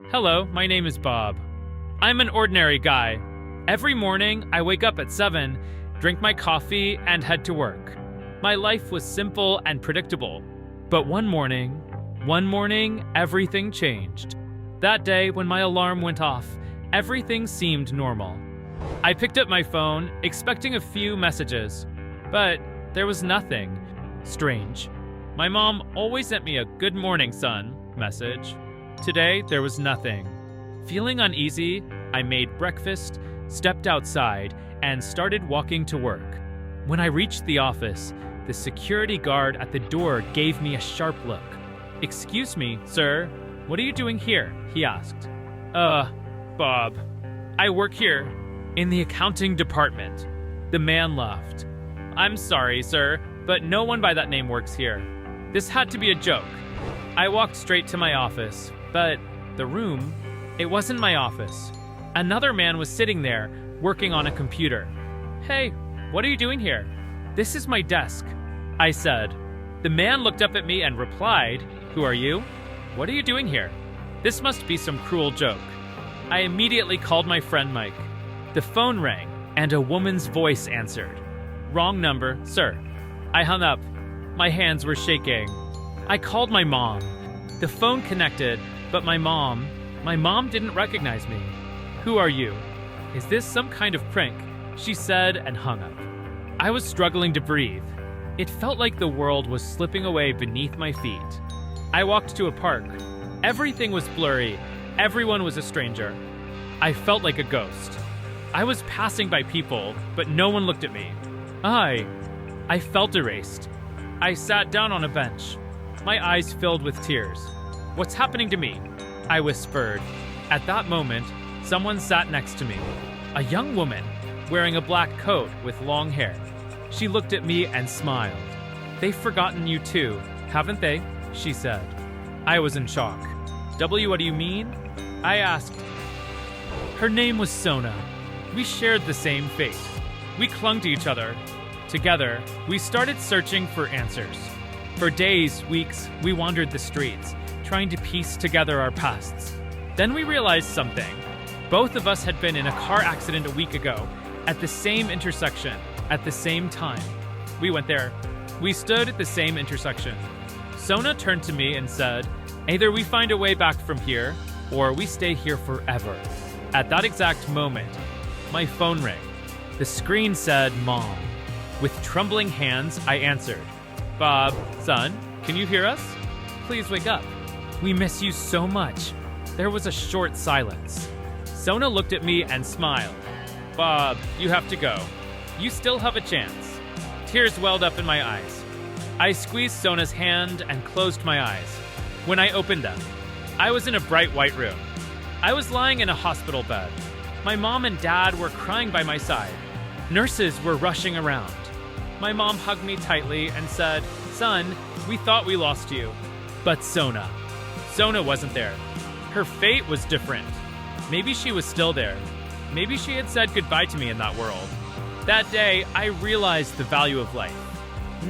Hello, my name is Bob. I'm an ordinary guy. Every morning, I wake up at 7, drink my coffee, and head to work. My life was simple and predictable. But one morning, everything changed. That day, when my alarm went off, everything seemed normal. I picked up my phone, expecting a few messages, but there was nothing. Strange. My mom always sent me a "Good morning, son" message. Today, there was nothing. Feeling uneasy, I made breakfast, stepped outside, and started walking to work. When I reached the office, the security guard at the door gave me a sharp look. "Excuse me, sir, what are you doing here?" he asked. Bob. I work here, in the accounting department." The man laughed. "I'm sorry, sir, but no one by that name works here. This had to be a joke." I walked straight to my office, but the room, it wasn't my office. Another man was sitting there, working on a computer. "Hey, what are you doing here?" "This is my desk," I said. The man looked up at me and replied, "Who are you? What are you doing here? This must be some cruel joke." I immediately called my friend Mike. The phone rang, and a woman's voice answered. "Wrong number, sir." I hung up. My hands were shaking. I called my mom. The phone connected, but my mom didn't recognize me. "Who are you? Is this some kind of prank?" she said and hung up. I was struggling to breathe. It felt like the world was slipping away beneath my feet. I walked to a park. Everything was blurry. Everyone was a stranger. I felt like a ghost. I was passing by people, but no one looked at me. I felt erased. I sat down on a bench. My eyes filled with tears. "What's happening to me?" I whispered. At that moment, someone sat next to me. A young woman, wearing a black coat with long hair. She looked at me and smiled. "They've forgotten you too, haven't they?" she said. I was in shock. What do you mean?" I asked. Her name was Sona. We shared the same fate. We clung to each other. Together, we started searching for answers. For days, weeks, we wandered the streets, trying to piece together our pasts. Then we realized something. Both of us had been in a car accident a week ago, at the same intersection, at the same time. We went there. We stood at the same intersection. Sona turned to me and said, "Either we find a way back from here, or we stay here forever." At that exact moment, my phone rang. The screen said, "Mom." With trembling hands, I answered. "Bob, son, can you hear us? Please wake up. We miss you so much." There was a short silence. Sona looked at me and smiled. "Bob, you have to go. You still have a chance." Tears welled up in my eyes. I squeezed Sona's hand and closed my eyes. When I opened them, I was in a bright white room. I was lying in a hospital bed. My mom and dad were crying by my side. Nurses were rushing around. My mom hugged me tightly and said, "Son, we thought we lost you." But Sona wasn't there. Her fate was different. Maybe she was still there. Maybe she had said goodbye to me in that world. That day, I realized the value of life.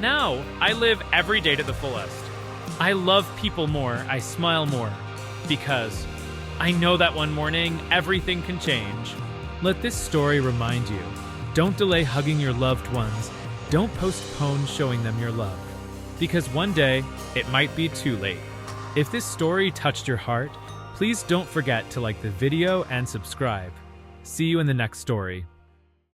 Now, I live every day to the fullest. I love people more, I smile more, because I know that one morning, everything can change. Let this story remind you, don't delay hugging your loved ones. Don't postpone showing them your love, because one day, it might be too late. If this story touched your heart, please don't forget to like the video and subscribe. See you in the next story.